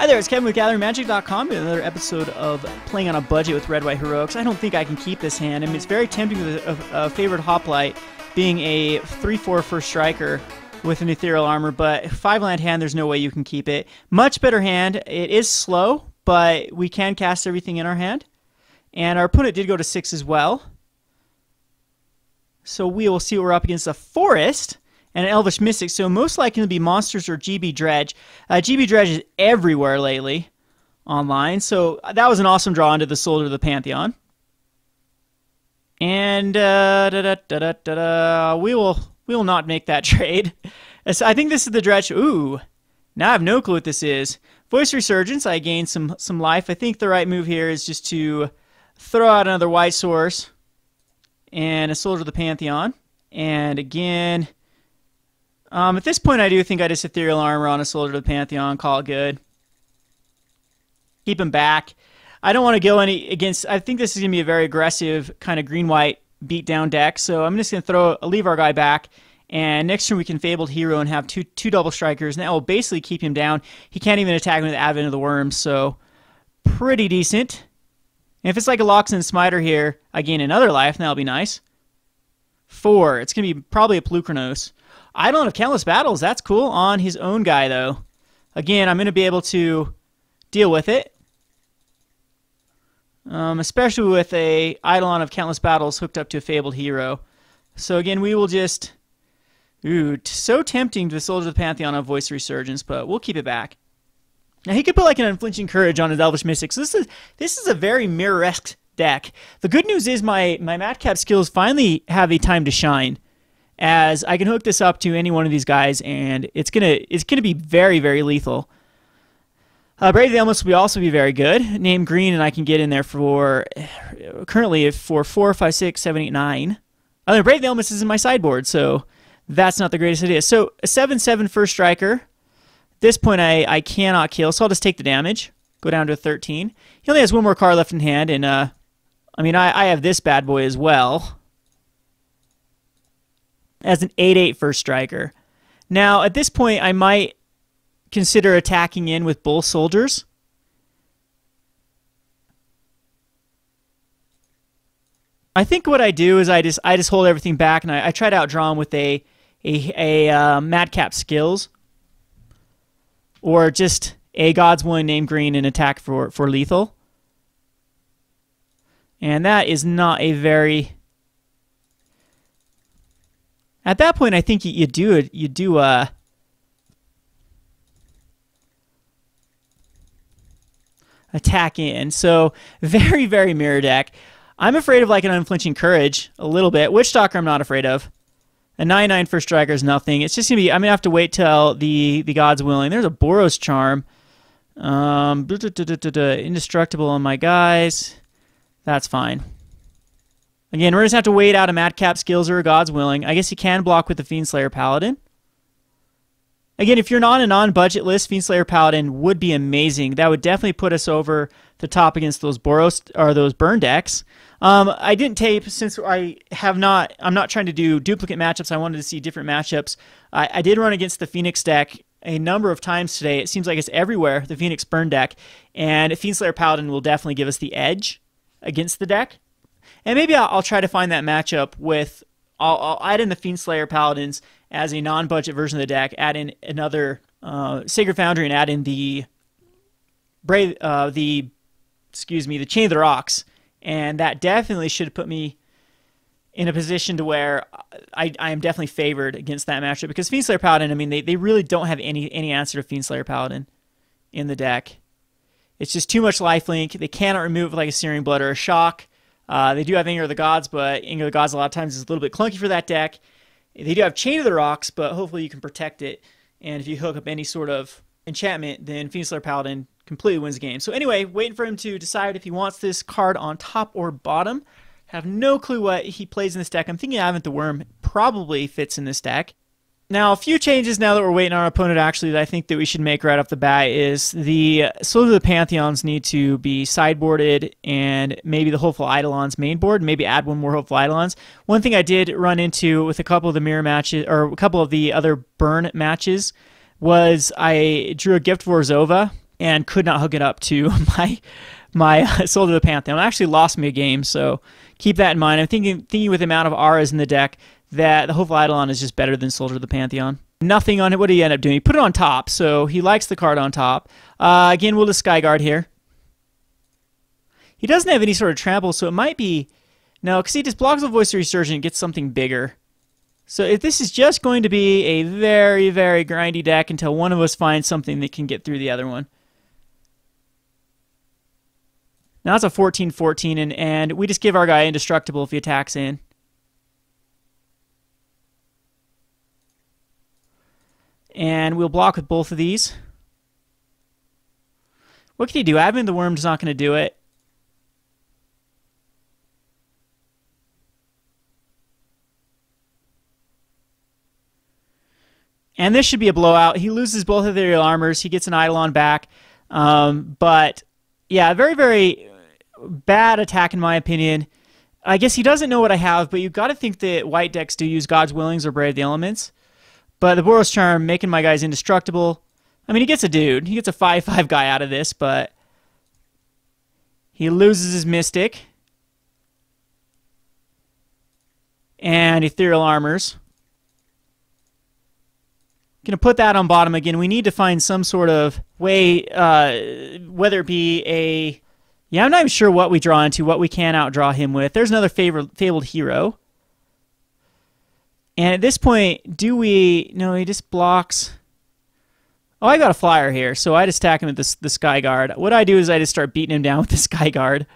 Hi there, it's Kevin with GatheringMagic.com with another episode of Playing on a Budget with Red White Heroics. I don't think I can keep this hand. I mean, it's very tempting with a Favored Hoplite being a 3/4 first striker with an Ethereal Armor, but 5-land hand, there's no way you can keep it. Much better hand. It is slow, but we can cast everything in our hand. And our opponent did go to 6 as well. So we will see what we're up against. A Forest and an Elvish Mystic, so most likely to be monsters or GB Dredge. GB Dredge is everywhere lately online, so that was an awesome draw into the Soldier of the Pantheon. And we will not make that trade. So I think this is the Dredge. Ooh, now I have no clue what this is. Voice Resurgence, I gained some life. I think the right move here is just to throw out another White Source and a Soldier of the Pantheon. And again, at this point, I do think I just Ethereal Armor on a Soldier of the Pantheon, call it good. Keep him back. I don't want to go against. I think this is going to be a very aggressive kind of green-white beat-down deck, so I'm just going to leave our guy back. And next turn we can Fabled Hero and have two double strikers, and that will basically keep him down. He can't even attack with the Advent of the Worms, so pretty decent. And if it's like a Anax and Cymede here, I gain another life, and that'll be nice. 4. It's going to be probably a Plukranos. Eidolon of Countless Battles, that's cool. On his own guy, though. Again, I'm going to be able to deal with it. Especially with a Eidolon of Countless Battles hooked up to a Fabled Hero. So again, we will just... Ooh, so tempting to Soldier of the Pantheon on Voice Resurgence, but we'll keep it back. Now, he could put like an Unflinching Courage on his Elvish Mystic. So this is a very mirror-esque deck. The good news is my Madcap Skills finally have a time to shine, as I can hook this up to any one of these guys, and it's gonna be very, very lethal. Brave the Elements will also be very good. Name green, and I can get in there for currently for 4, 5, 6, 7, 8, 9. Brave the Elements is in my sideboard, so that's not the greatest idea. So a 7/7 first striker. At this point, I cannot kill, so I'll just take the damage. Go down to a 13. He only has one more card left in hand, and I mean I have this bad boy as well as an 8/8 first striker. Now, at this point, I might consider attacking in with both soldiers. I think what I do is I just hold everything back, and I try to outdraw him with a Madcap Skills, or just a God's Willing name green and attack for lethal. And that is not a very... At that point, I think you do attack in. So very, very mirror deck. I'm afraid of like an Unflinching Courage a little bit. Witchstalker I'm not afraid of. A 9/9 first striker is nothing. It's just gonna be, I'm gonna have to wait till the God's Willing. There's a Boros Charm. Indestructible on my guys. That's fine. Again, we're just gonna have to wait out a Madcap Skills or a God's Willing. I guess you can block with the Fiendslayer Paladin. Again, if you're not on a non-budget list, Fiendslayer Paladin would be amazing. That would definitely put us over the top against those Boros or those burn decks. I didn't tape since I'm not trying to do duplicate matchups. I wanted to see different matchups. I did run against the Phoenix deck a number of times today. It seems like it's everywhere, the Phoenix burn deck, and Fiendslayer Paladin will definitely give us the edge against the deck. And maybe I'll try to find that matchup with... I'll add in the Fiendslayer Paladins as a non-budget version of the deck, add in another Sacred Foundry, and add in the Chain of the Rocks. And that definitely should put me in a position to where I am definitely favored against that matchup. Because Fiendslayer Paladin, I mean, they really don't have any answer to Fiendslayer Paladin in the deck. It's just too much lifelink. They cannot remove it like a Searing Blood or a Shock. They do have Anger of the Gods, but Anger of the Gods a lot of times is a little bit clunky for that deck. They do have Chain of the Rocks, but hopefully you can protect it. And if you hook up any sort of enchantment, then Fiendslayer Paladin completely wins the game. So anyway, waiting for him to decide if he wants this card on top or bottom. Have no clue what he plays in this deck. I'm thinking Advent the Worm probably fits in this deck. Now, a few changes now that we're waiting on our opponent, actually, that I think that we should make right off the bat is the Soldier of the Pantheons need to be sideboarded, and maybe the Hopeful Eidolon's main board, maybe add one more Hopeful Eidolons. One thing I did run into with a couple of the mirror matches, or a couple of the other burn matches, was I drew a Gift of Orzhov, and could not hook it up to my Soldier of the Pantheon. It actually lost me a game, so keep that in mind. I'm thinking with the amount of auras in the deck that the Hopeful Eidolon is just better than Soldier of the Pantheon. Nothing on it. What did he end up doing? He put it on top, so he likes the card on top. Again, we'll just Skyguard here. He doesn't have any sort of trample, so it might be... No, because he just blocks the Voice of Resurgent and gets something bigger. So if this is just going to be a very, very grindy deck until one of us finds something that can get through the other one. Now it's a 14-14, and we just give our guy indestructible if he attacks in. And we'll block with both of these. What can he do? Advent the Worm's not going to do it. And this should be a blowout. He loses both Ethereal Armors. He gets an Eidolon back. But, yeah, very, very bad attack in my opinion. I guess he doesn't know what I have, but you've got to think that white decks do use God's Willings or Brave the Elements. But the Boros Charm making my guys indestructible. I mean, he gets a dude. He gets a 5/5 guy out of this, but he loses his Mystic. And Ethereal Armors. Going to put that on bottom again. We need to find some sort of way, whether it be a... Yeah, I'm not even sure what we draw into, what we can outdraw him with. There's another Fabled Hero. And at this point, do we... No, he just blocks... Oh, I got a flyer here, so I just attack him with the Skyguard. What I do is I just start beating him down with the Skyguard.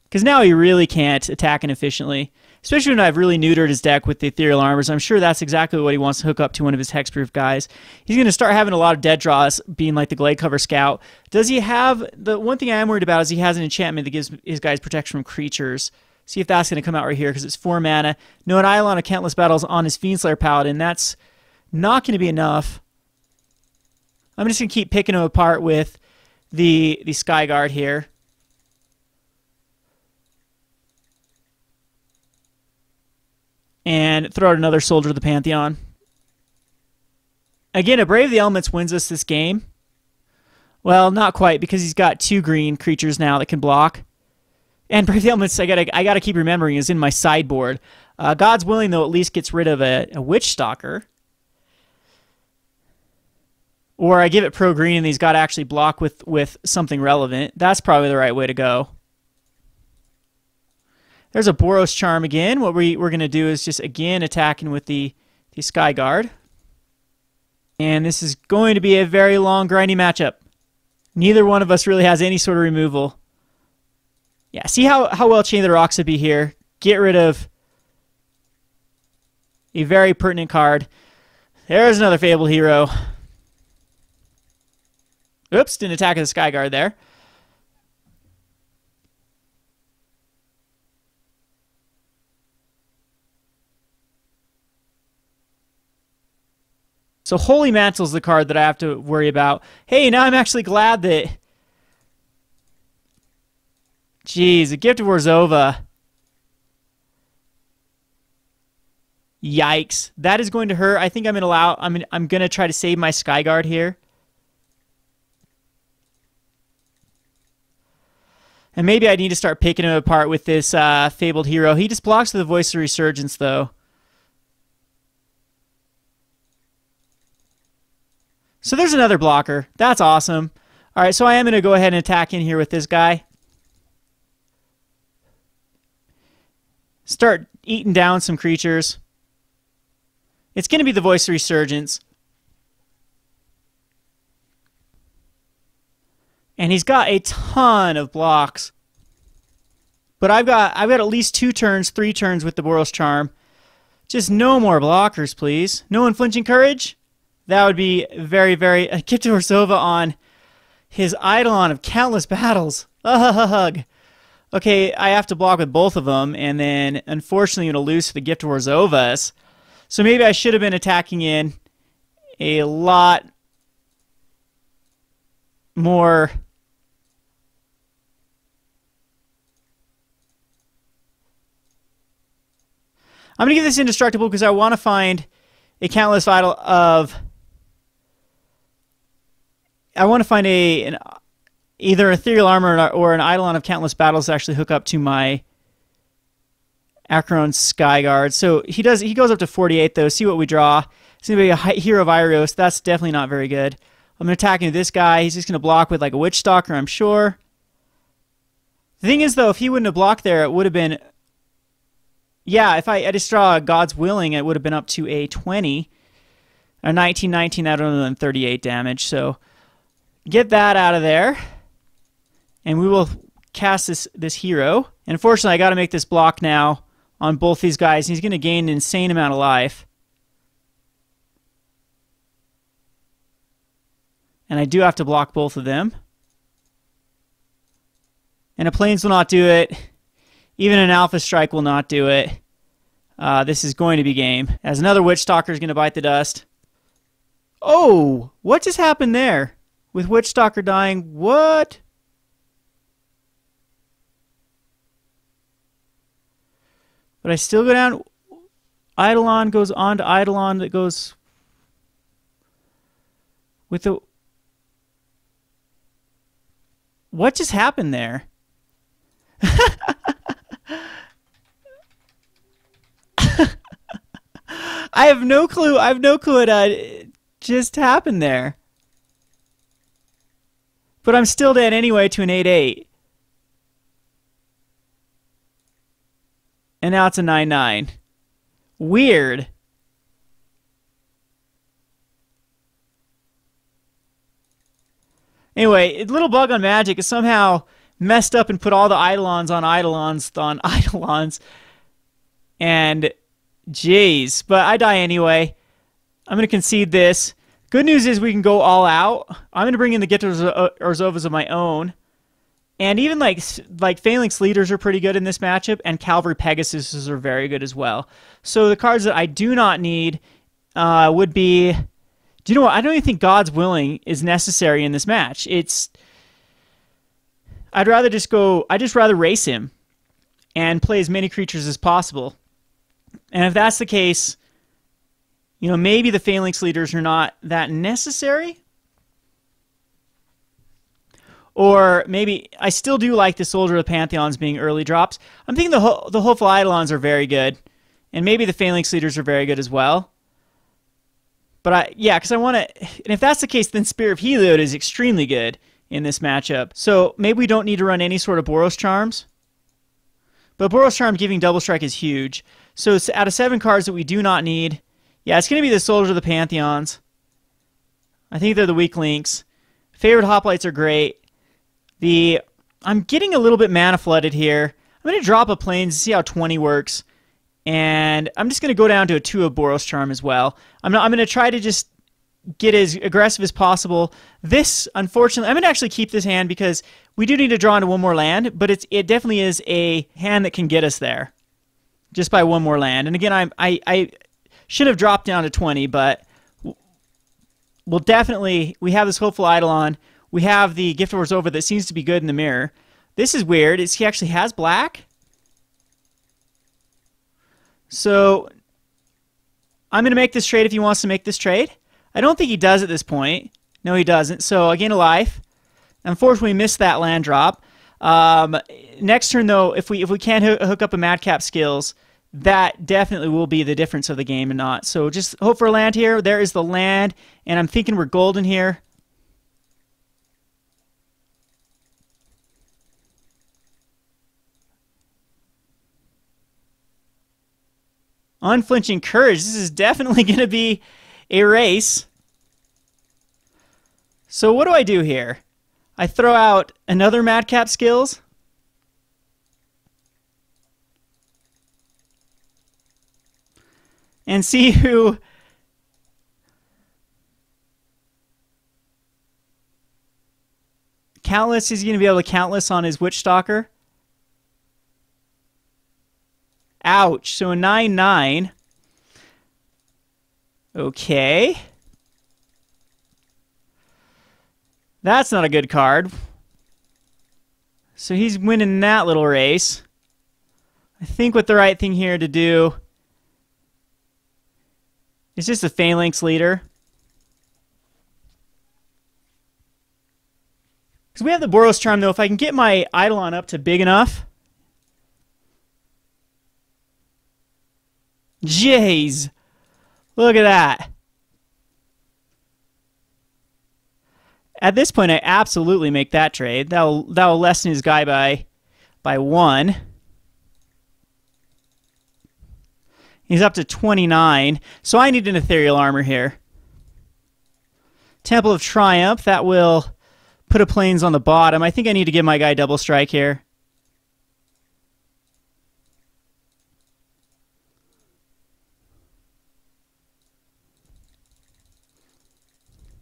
Because now he really can't attack him efficiently. Especially when I've really neutered his deck with the Ethereal Armors. I'm sure that's exactly what he wants to hook up to one of his hexproof guys. He's going to start having a lot of dead draws, being like the Glade Cover Scout. Does he have... The one thing I am worried about is he has an enchantment that gives his guys protection from creatures. See if that's going to come out right here, because it's 4 mana. No, an Eidolon of Countless Battles on his Fiendslayer Paladin. That's not going to be enough. I'm just going to keep picking him apart with the Skyguard here. And throw out another Soldier of the Pantheon. Again, a Brave the Elements wins us this game. Well, not quite, because he's got 2 green creatures now that can block. And Brave the Elements, I gotta keep remembering, is in my sideboard. God's Willing, though, at least gets rid of a Witch Stalker. Or I give it pro green and he's got to actually block with something relevant. That's probably the right way to go. There's a Boros Charm again. What we're going to do is just, again, attacking with the Skyguard. And this is going to be a very long, grindy matchup. Neither one of us really has any sort of removal. Yeah, see how well Chain of the Rocks would be here. Get rid of a very pertinent card. There's another Fabled Hero. Oops, didn't attack the Skyguard there. So Holy Mantle's the card that I have to worry about. Hey, now I'm actually glad that... Jeez, a Gift of Orzhov. Yikes. That is going to hurt. I think I'm going to try to save my Skyguard here. And maybe I need to start picking him apart with this Fabled Hero. He just blocks with the Voice of Resurgence, though. So there's another blocker. That's awesome. All right, so I am going to go ahead and attack in here with this guy. Start eating down some creatures. It's going to be the Voice of Resurgence. And he's got a ton of blocks. But I've got at least 2 turns, 3 turns with the Boros Charm. Just no more blockers, please. No Unflinching Courage? That would be very, very... A Gift of Orzhov on his Eidolon of Countless Battles. Ugh. Okay, I have to block with both of them, and then, unfortunately, I'm going to lose to the Gift of Orzhov. So maybe I should have been attacking in a lot more... I'm going to give this indestructible because I want to find a Countless Idol of I want to find either Ethereal Armor or an Eidolon of Countless Battles to actually hook up to my Akroan Skyguard. So he goes up to 48 though. See what we draw. It's going to be a Hero of Iroas. That's definitely not very good. I'm attacking this guy. He's just going to block with like a Witch Stalker, I'm sure. The thing is though, if he wouldn't have blocked there, it would have been... Yeah, if I just draw God's Willing, it would have been up to a 20. A 19, that would have done 38 damage. So get that out of there. And we will cast this hero. And unfortunately, I got to make this block now on both these guys. He's going to gain an insane amount of life. And I do have to block both of them. And a Plains will not do it. Even an Alpha Strike will not do it. This is going to be game. As another Witch Stalker is going to bite the dust. Oh! What just happened there? With Witch Stalker dying, what? But I still go down. Eidolon goes on to Eidolon that goes with the... What just happened there? I have no clue. I have no clue what just happened there. But I'm still dead anyway to an 8-8. And now it's a 9-9. Weird. Anyway, a little bug on Magic is somehow messed up and put all the Eidolons on Eidolons on Eidolons. And, jeez. But I die anyway. I'm going to concede this. Good news is we can go all out. I'm going to bring in the Gift of Orzhovas of my own. And even like Phalanx Leaders are pretty good in this matchup. And Cavalry Pegasus are very good as well. So the cards that I do not need would be... Do you know what? I don't even think God's Willing is necessary in this match. I'd rather just go... I'd just rather race him and play as many creatures as possible. And if that's the case, you know, maybe the Phalanx Leaders are not that necessary. Or maybe I still do like the Soldier of the Pantheons being early drops. I'm thinking the Hopeful Eidolons are very good. And maybe the Phalanx Leaders are very good as well. But yeah, because I want to... And if that's the case, then Spear of Heliod is extremely good in this matchup. So maybe we don't need to run any sort of Boros Charms. But Boros Charm giving Double Strike is huge. So out of 7 cards that we do not need, yeah, it's going to be the Soldier of the Pantheons. I think they're the weak links. Favored Hoplites are great. I'm getting a little bit mana flooded here. I'm going to drop a Plains to see how 20 works. And I'm just going to go down to a 2 of Boros Charm as well. I'm going to try to just get as aggressive as possible. This, unfortunately, I'm going to actually keep this hand because we do need to draw into one more land, but it definitely is a hand that can get us there just by one more land. And again, I should have dropped down to 20, but we'll definitely... We have this Hopeful Eidolon. We have the Gift of Orzhov that seems to be good in the mirror. This is weird. He actually has black? So I'm going to make this trade if he wants to make this trade. I don't think he does at this point. No, he doesn't. So I gain a life. Unfortunately, we missed that land drop. Next turn, though, if we can't hook up a Madcap Skills, that definitely will be the difference of the game and not. So just hope for a land here. There is the land, and I'm thinking we're golden here. Unflinching Courage. This is definitely going to be a race. So what do I do here? I throw out another Madcap Skills. And see who... Countless, is he going to be able to Countless on his Witch Stalker? Ouch. So a 9-9. Okay. That's not a good card. So he's winning that little race. I think what the right thing here to do is just a Phalanx Leader. Because we have the Boros Charm, though. If I can get my Eidolon up to big enough. Jeez. Look at that. At this point, I absolutely make that trade. That'll lessen his guy by 1. He's up to 29. So I need an Ethereal Armor here. Temple of Triumph. That will put a Plains on the bottom. I think I need to give my guy double strike here.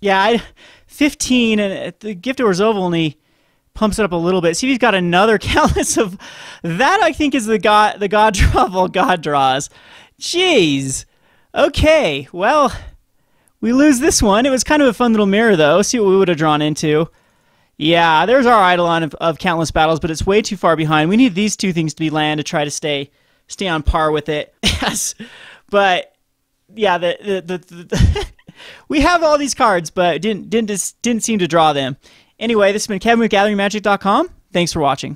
Yeah, 15, and the Gift of Orzhov only pumps it up a little bit. See if he's got another countless of... That, I think, is the god draw of all god draws. Jeez. Okay, well, we lose this one. It was kind of a fun little mirror, though. See what we would have drawn into. Yeah, there's our Eidolon of countless battles, but it's way too far behind. We need these two things to be land to try to stay on par with it. Yes, but yeah, we have all these cards, but didn't seem to draw them. Anyway, this has been Kevin with GatheringMagic.com. Thanks for watching.